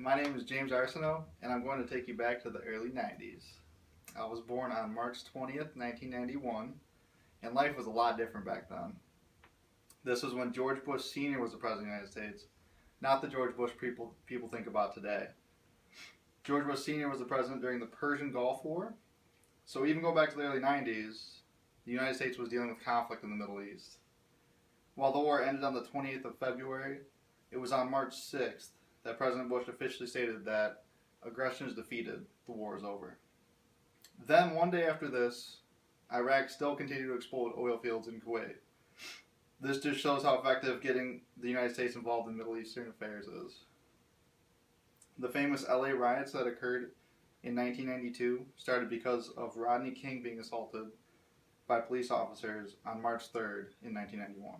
My name is James Arsenault, and I'm going to take you back to the early 90s. I was born on March 20th, 1991, and life was a lot different back then. This was when George Bush Sr. was the President of the United States, not the George Bush people think about today. George Bush Sr. was the president during the Persian Gulf War, so even go back to the early 90s, the United States was dealing with conflict in the Middle East. While the war ended on the 28th of February, it was on March 6th that President Bush officially stated that aggression is defeated, the war is over. Then, one day after this, Iraq still continued to explode oil fields in Kuwait. This just shows how effective getting the United States involved in Middle Eastern affairs is. The famous LA riots that occurred in 1992 started because of Rodney King being assaulted by police officers on March 3rd in 1991.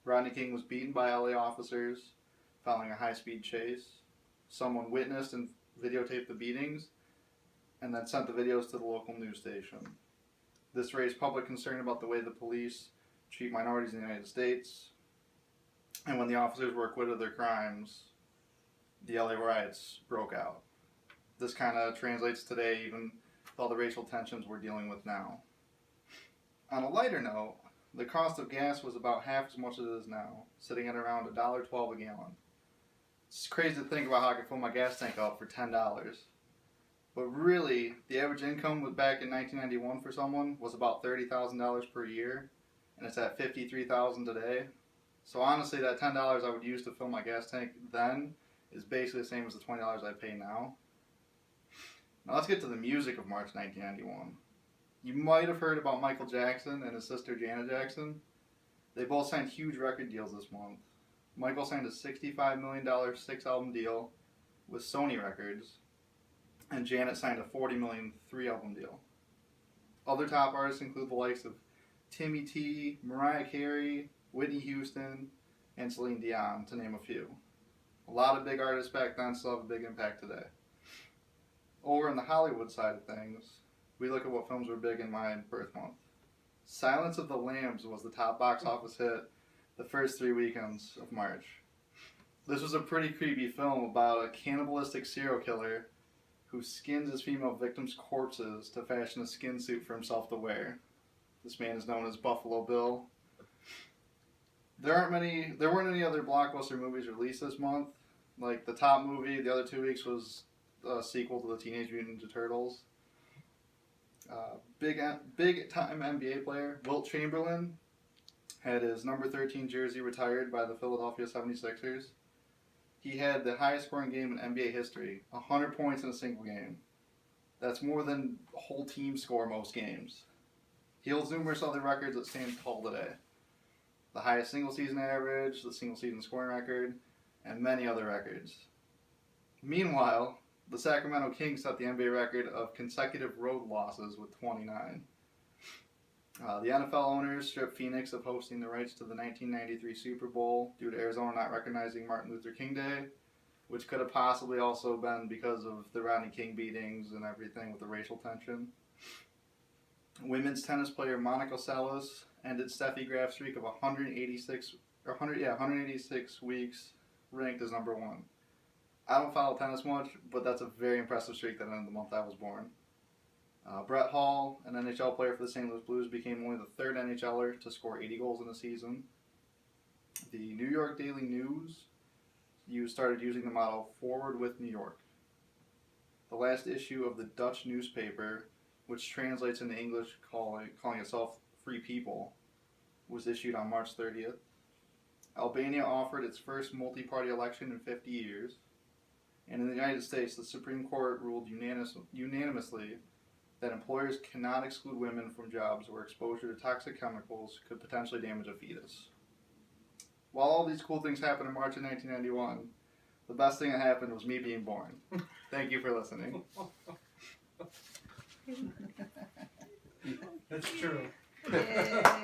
Rodney King was beaten by LA officers following a high-speed chase. Someone witnessed and videotaped the beatings and then sent the videos to the local news station. This raised public concern about the way the police treat minorities in the United States. And when the officers were acquitted of their crimes, the LA riots broke out. This kind of translates today, even with all the racial tensions we're dealing with now. On a lighter note, the cost of gas was about half as much as it is now, sitting at around $1.12 a gallon. It's crazy to think about how I could fill my gas tank up for $10. But really, the average income back in 1991 for someone was about $30,000 per year, and it's at $53,000 today. So honestly, that $10 I would use to fill my gas tank then is basically the same as the $20 I pay now. Now let's get to the music of March 1991. You might have heard about Michael Jackson and his sister Janet Jackson. They both signed huge record deals this month. Michael signed a $65 million 6-album deal with Sony Records, and Janet signed a $40 million 3-album deal. Other top artists include the likes of Timmy T, Mariah Carey, Whitney Houston, and Celine Dion, to name a few. A lot of big artists back then still have a big impact today. Over on the Hollywood side of things, we look at what films were big in my birth month. Silence of the Lambs was the top box office hit the first 3 weekends of March. This was a pretty creepy film about a cannibalistic serial killer who skins his female victims' corpses to fashion a skin suit for himself to wear. This man is known as Buffalo Bill. There weren't any other blockbuster movies released this month. Like the top movie the other 2 weeks was a sequel to the Teenage Mutant Ninja Turtles. Big time NBA player Wilt Chamberlain had his number 13 jersey retired by the Philadelphia 76ers. He had the highest scoring game in NBA history, 100 points in a single game. That's more than a whole team score most games. He holds numerous other records that stand tall today. The highest single season average, the single season scoring record, and many other records. Meanwhile, the Sacramento Kings set the NBA record of consecutive road losses with 29. The NFL owners stripped Phoenix of hosting the rights to the 1993 Super Bowl due to Arizona not recognizing Martin Luther King Day, which could have possibly also been because of the Rodney King beatings and everything with the racial tension. Women's tennis player Monica Seles ended Steffi Graf's streak of 186 weeks, ranked as number 1. I don't follow tennis much, but that's a very impressive streak that ended the month I was born. Brett Hall, an NHL player for the St. Louis Blues, became only the third NHLer to score 80 goals in a season. The New York Daily News started using the motto, "Forward with New York." The last issue of the Dutch newspaper, which translates into English calling itself Free People, was issued on March 30th. Albania offered its first multi-party election in 50 years. And in the United States, the Supreme Court ruled unanimously that employers cannot exclude women from jobs where exposure to toxic chemicals could potentially damage a fetus. While all these cool things happened in March of 1991, the best thing that happened was me being born. Thank you for listening. That's true. Yeah.